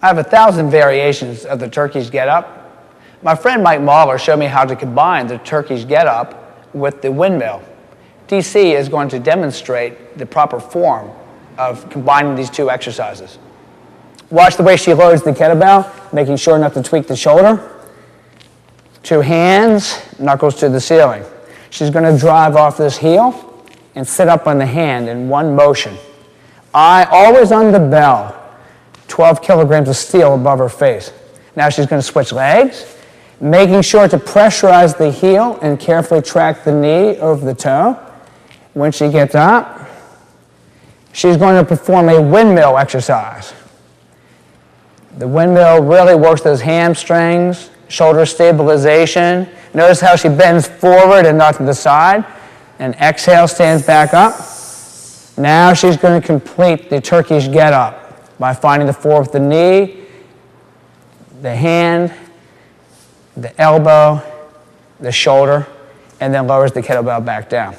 I have 1,000 variations of the Turkish get-up. My friend Mike Mahler showed me how to combine the Turkish get-up with the windmill. DC is going to demonstrate the proper form of combining these two exercises. Watch the way she loads the kettlebell, making sure not to tweak the shoulder. 2 hands, knuckles to the ceiling. She's going to drive off this heel and sit up on the hand in one motion. Eye always on the bell. 12 kilograms of steel above her face. Now she's going to switch legs, making sure to pressurize the heel and carefully track the knee over the toe. When she gets up, she's going to perform a windmill exercise. The windmill really works those hamstrings, shoulder stabilization. Notice how she bends forward and not to the side. And exhale, stands back up. Now she's going to complete the Turkish get-up by finding the floor with the knee, the hand, the elbow, the shoulder, and then lowers the kettlebell back down.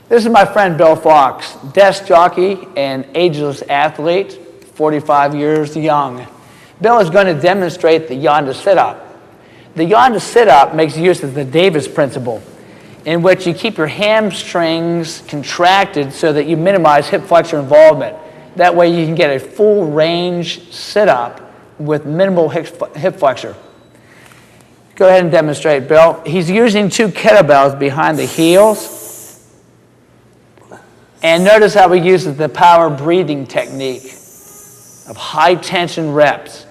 This is my friend Bill Fox, desk jockey and ageless athlete, 45 years young. Bill is going to demonstrate the Yonder sit-up. The Yonder sit-up makes use of the Davis principle, in which you keep your hamstrings contracted so that you minimize hip flexor involvement. That way you can get a full range sit-up with minimal hip flexor. Go ahead and demonstrate, Bill. He's using 2 kettlebells behind the heels. And notice how he uses the power breathing technique of high tension reps.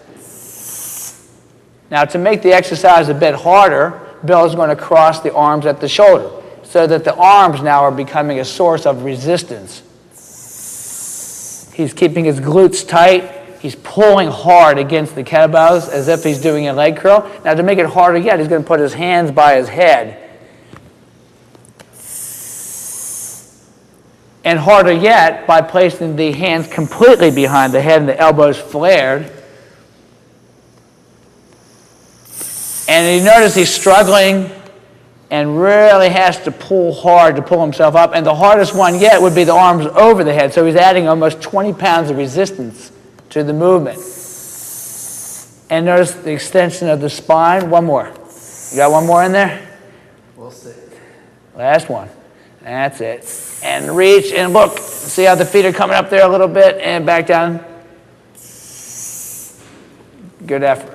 Now, to make the exercise a bit harder, Bill is going to cross the arms at the shoulder so that the arms now are becoming a source of resistance. He's keeping his glutes tight. He's pulling hard against the kettlebells as if he's doing a leg curl. Now, to make it harder yet, he's going to put his hands by his head. And harder yet, by placing the hands completely behind the head and the elbows flared. And you notice he's struggling and really has to pull hard to pull himself up. And the hardest one yet would be the arms over the head. So he's adding almost 20 pounds of resistance to the movement. And notice the extension of the spine. One more. You got one more in there? We'll see. Last one. That's it. And reach and look. See how the feet are coming up there a little bit and back down? Good effort.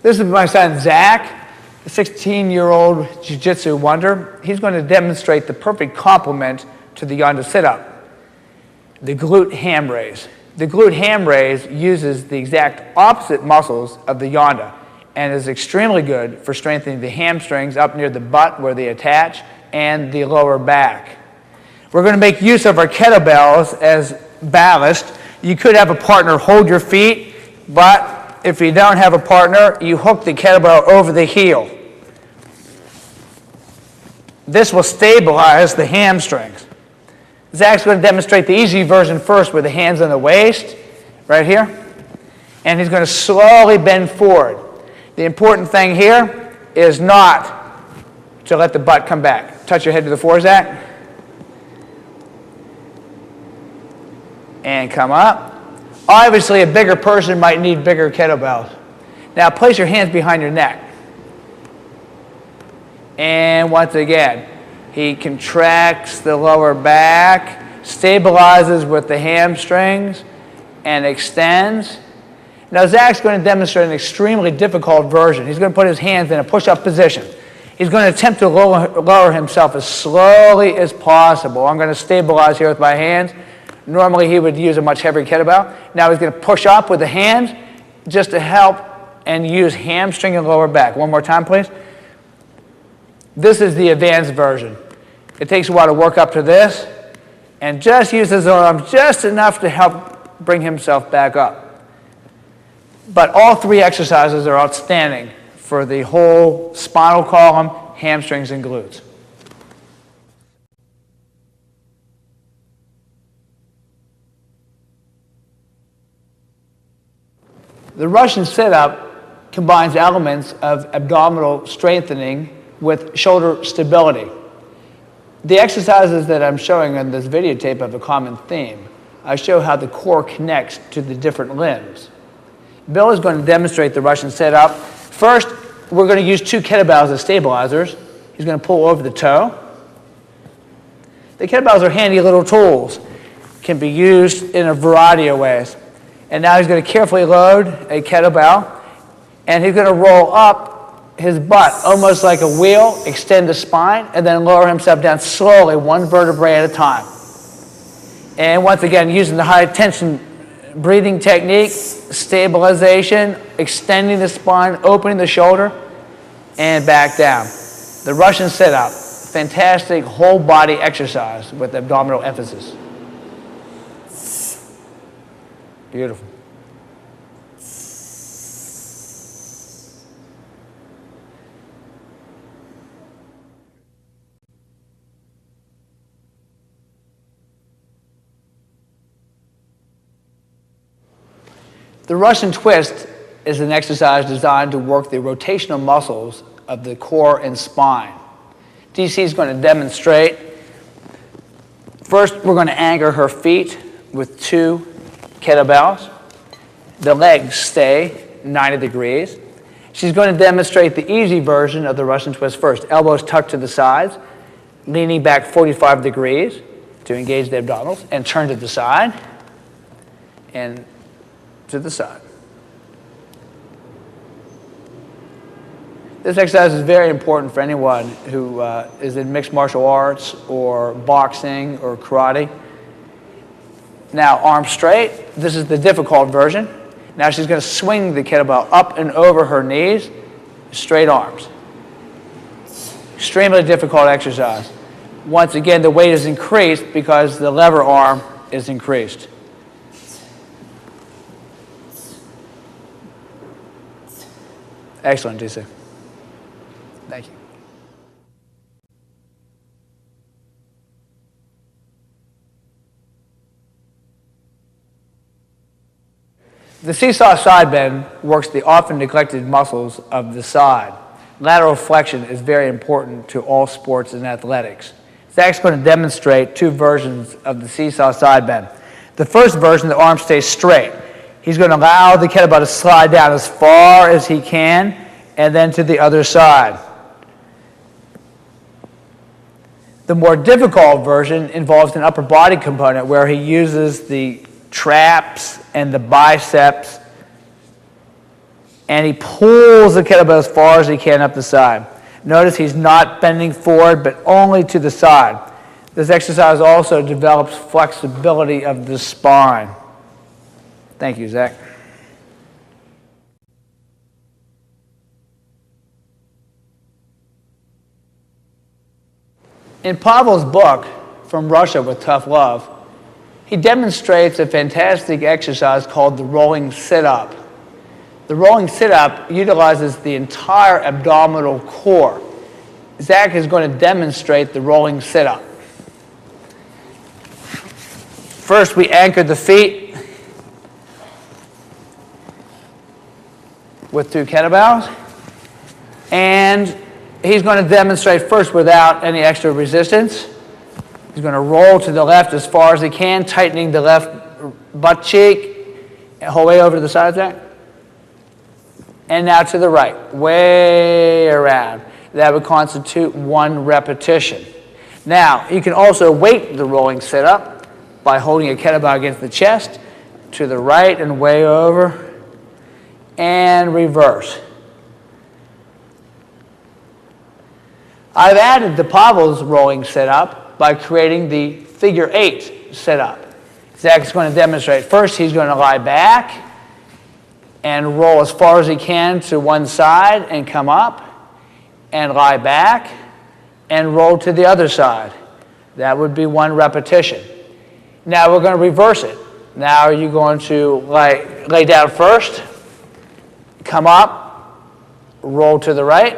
This is my son, Zach, a 16-year-old jiu-jitsu wonder. He's going to demonstrate the perfect complement to the Yonder sit-up, the glute ham raise. The glute ham raise uses the exact opposite muscles of the Yonder and is extremely good for strengthening the hamstrings up near the butt where they attach and the lower back. We're going to make use of our kettlebells as ballast. You could have a partner hold your feet, but if you don't have a partner, you hook the kettlebell over the heel. This will stabilize the hamstrings. Zach's going to demonstrate the easy version first with the hands on the waist, right here. And he's going to slowly bend forward. The important thing here is not to let the butt come back. Touch your head to the floor, Zach. And come up. Obviously, a bigger person might need bigger kettlebells. Now, place your hands behind your neck. And once again, he contracts the lower back, stabilizes with the hamstrings, and extends. Now, Zach's going to demonstrate an extremely difficult version. He's going to put his hands in a push-up position. He's going to attempt to lower himself as slowly as possible. I'm going to stabilize here with my hands. Normally, he would use a much heavier kettlebell. Now he's going to push up with the hands just to help and use hamstring and lower back. One more time, please. This is the advanced version. It takes a while to work up to this, and just use his arms just enough to help bring himself back up. But all three exercises are outstanding for the whole spinal column, hamstrings, and glutes. The Russian sit-up combines elements of abdominal strengthening with shoulder stability. The exercises that I'm showing on this videotape have a common theme. I show how the core connects to the different limbs. Bill is going to demonstrate the Russian sit-up. First, we're going to use 2 kettlebells as stabilizers. He's going to pull over the toe. The kettlebells are handy little tools. Can be used in a variety of ways. And now he's going to carefully load a kettlebell, and he's going to roll up his butt almost like a wheel, extend the spine, and then lower himself down slowly, 1 vertebrae at a time. And once again, using the high tension breathing technique, stabilization, extending the spine, opening the shoulder, and back down. The Russian sit-up, fantastic whole body exercise with abdominal emphasis. Beautiful. The Russian twist is an exercise designed to work the rotational muscles of the core and spine. DC is going to demonstrate. First, we're going to anchor her feet with 2 kettlebells. The legs stay 90 degrees. She's going to demonstrate the easy version of the Russian twist first. Elbows tucked to the sides, leaning back 45 degrees to engage the abdominals, and turn to the side and to the side. This exercise is very important for anyone who is in mixed martial arts or boxing or karate. Now, arms straight. This is the difficult version. Now she's going to swing the kettlebell up and over her knees, straight arms. Extremely difficult exercise. Once again, the weight is increased because the lever arm is increased. Excellent, DC. Thank you. The Seesaw side bend works the often neglected muscles of the side. Lateral flexion is very important to all sports and athletics. Zach's going to demonstrate 2 versions of the Seesaw side bend. The first version, the arm stays straight. He's going to allow the kettlebell to slide down as far as he can and then to the other side. The more difficult version involves an upper body component where he uses the traps and the biceps, and he pulls the kettlebell as far as he can up the side. Notice he's not bending forward, but only to the side. This exercise also develops flexibility of the spine. Thank you, Zach. In Pavel's book, From Russia with Tough Love, he demonstrates a fantastic exercise called the rolling sit-up. The rolling sit-up utilizes the entire abdominal core. Zach is going to demonstrate the rolling sit-up. First, we anchor the feet with 2 kettlebells. And he's going to demonstrate first without any extra resistance. He's going to roll to the left as far as he can, tightening the left butt cheek, whole way over to the side there. And now to the right, way around. That would constitute 1 repetition. Now, you can also weight the rolling sit-up by holding a kettlebell against the chest, to the right and way over, and reverse. I've added the Pavel's rolling sit-up by creating the figure 8 sit-up. Zach's going to demonstrate. First, he's going to lie back and roll as far as he can to one side and come up, and lie back and roll to the other side. That would be 1 repetition. Now we're going to reverse it. Now you're going to lay down first, come up, roll to the right,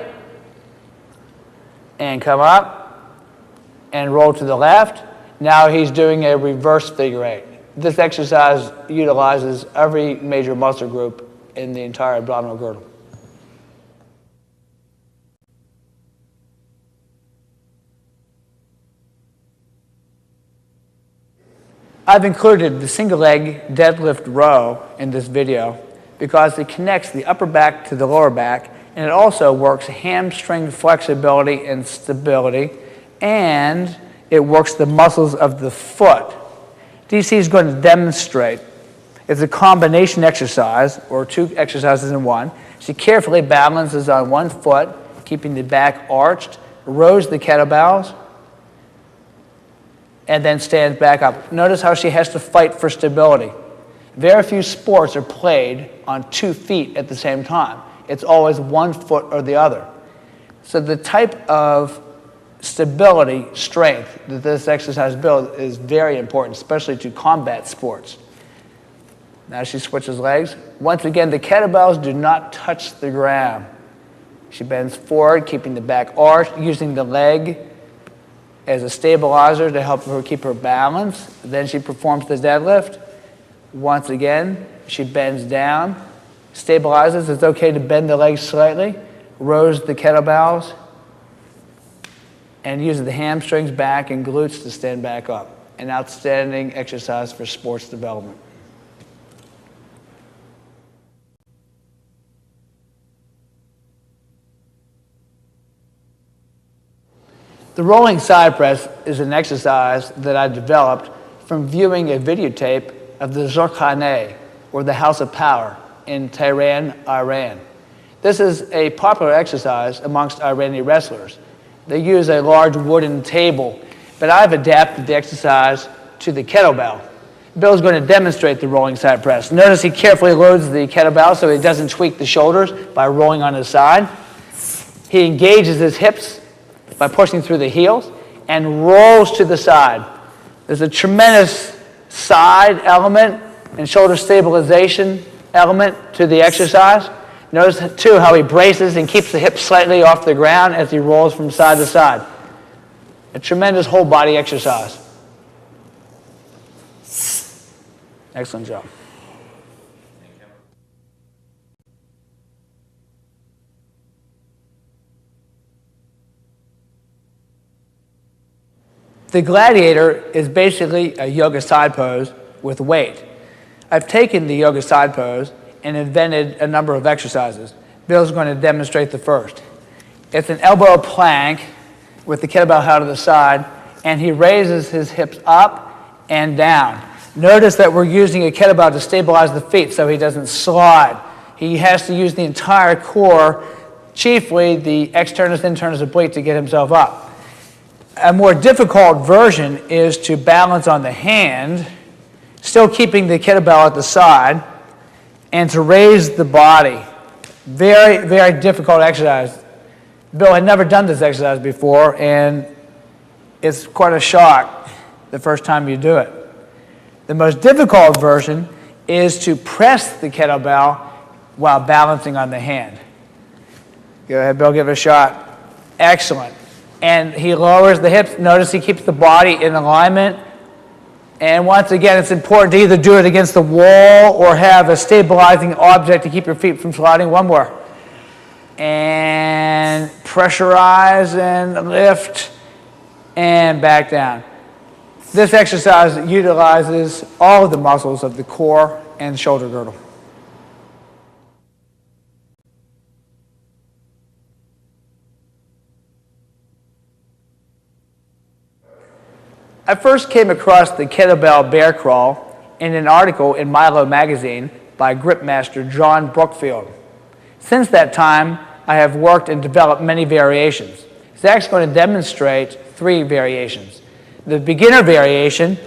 and come up, and roll to the left. Now he's doing a reverse figure 8. This exercise utilizes every major muscle group in the entire abdominal girdle. I've included the single leg deadlift row in this video because it connects the upper back to the lower back, and it also works hamstring flexibility and stability, and it works the muscles of the foot. DC is going to demonstrate. It's a combination exercise, or 2 exercises in one. She carefully balances on 1 foot, keeping the back arched, rows the kettlebells, and then stands back up. Notice how she has to fight for stability. Very few sports are played on 2 feet at the same time. It's always 1 foot or the other. So the type of stability, strength that this exercise builds is very important, especially to combat sports. Now she switches legs. Once again, the kettlebells do not touch the ground. She bends forward, keeping the back arched, using the leg as a stabilizer to help her keep her balance. Then she performs the deadlift. Once again, she bends down, stabilizes. It's okay to bend the legs slightly, rows the kettlebells, and uses the hamstrings, back, and glutes to stand back up. An outstanding exercise for sports development. The rolling side press is an exercise that I developed from viewing a videotape of the Zorkhane, or the House of Power, in Tehran, Iran. This is a popular exercise amongst Iranian wrestlers. They use a large wooden table, but I've adapted the exercise to the kettlebell. Bill's going to demonstrate the rolling side press. Notice he carefully loads the kettlebell so he doesn't tweak the shoulders by rolling on his side. He engages his hips by pushing through the heels and rolls to the side. There's a tremendous side element and shoulder stabilization element to the exercise. Notice too how he braces and keeps the hips slightly off the ground as he rolls from side to side. A tremendous whole body exercise. Excellent job. The Gladiator is basically a yoga side pose with weight. I've taken the yoga side pose and invented a number of exercises. Bill's going to demonstrate the first. It's an elbow plank with the kettlebell held to the side, and he raises his hips up and down. Notice that we're using a kettlebell to stabilize the feet so he doesn't slide. He has to use the entire core, chiefly the externus internus oblique, to get himself up. A more difficult version is to balance on the hand, still keeping the kettlebell at the side, and to raise the body. Very, very difficult exercise. Bill had never done this exercise before, and it's quite a shock the first time you do it. The most difficult version is to press the kettlebell while balancing on the hand. Go ahead, Bill, give it a shot. Excellent. And he lowers the hips. Notice he keeps the body in alignment And once again, it's important to either do it against the wall or have a stabilizing object to keep your feet from sliding. One more. And pressurize and lift and back down. This exercise utilizes all of the muscles of the core and shoulder girdle. I first came across the kettlebell bear crawl in an article in Milo magazine by gripmaster John Brookfield. Since that time, I have worked and developed many variations. Zach's going to demonstrate 3 variations. The beginner variation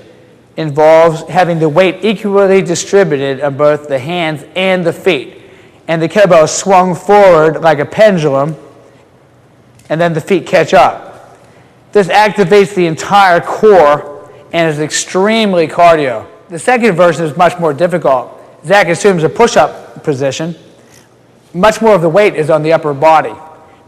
involves having the weight equally distributed on both the hands and the feet. And the kettlebell is swung forward like a pendulum, and then the feet catch up. This activates the entire core and is extremely cardio. The second version is much more difficult. Zach assumes a push-up position. Much more of the weight is on the upper body.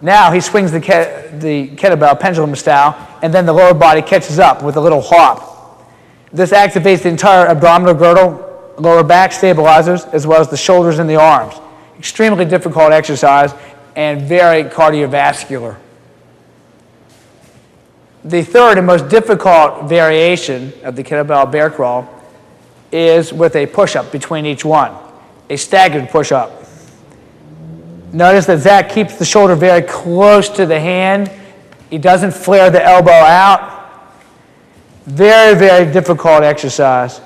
Now he swings the kettlebell pendulum style, and then the lower body catches up with a little hop. This activates the entire abdominal girdle, lower back stabilizers, as well as the shoulders and the arms. Extremely difficult exercise and very cardiovascular. The third and most difficult variation of the kettlebell bear crawl is with a push-up between each one, a staggered push-up. Notice that Zach keeps the shoulder very close to the hand. He doesn't flare the elbow out. Very, very difficult exercise.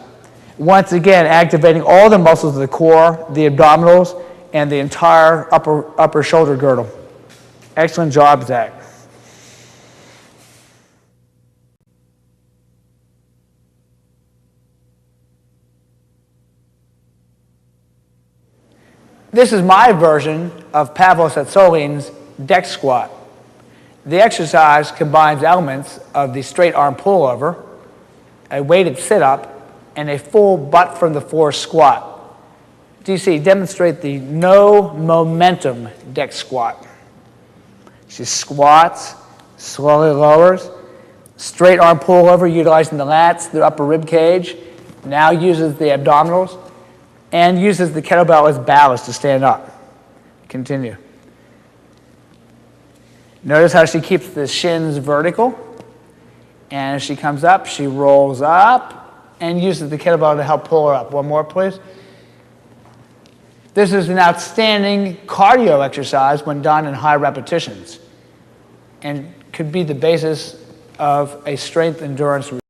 Once again, activating all the muscles of the core, the abdominals, and the entire upper shoulder girdle. Excellent job, Zach. This is my version of Pavel Tsatsoulin's deck squat. The exercise combines elements of the straight arm pullover, a weighted sit-up, and a full butt from the floor squat. DC, demonstrate the no momentum deck squat. She squats, slowly lowers, straight arm pullover utilizing the lats, the upper rib cage, now uses the abdominals, and uses the kettlebell as ballast to stand up. Continue. Notice how she keeps the shins vertical. And as she comes up, she rolls up and uses the kettlebell to help pull her up. One more, please. This is an outstanding cardio exercise when done in high repetitions and could be the basis of a strength endurance routine.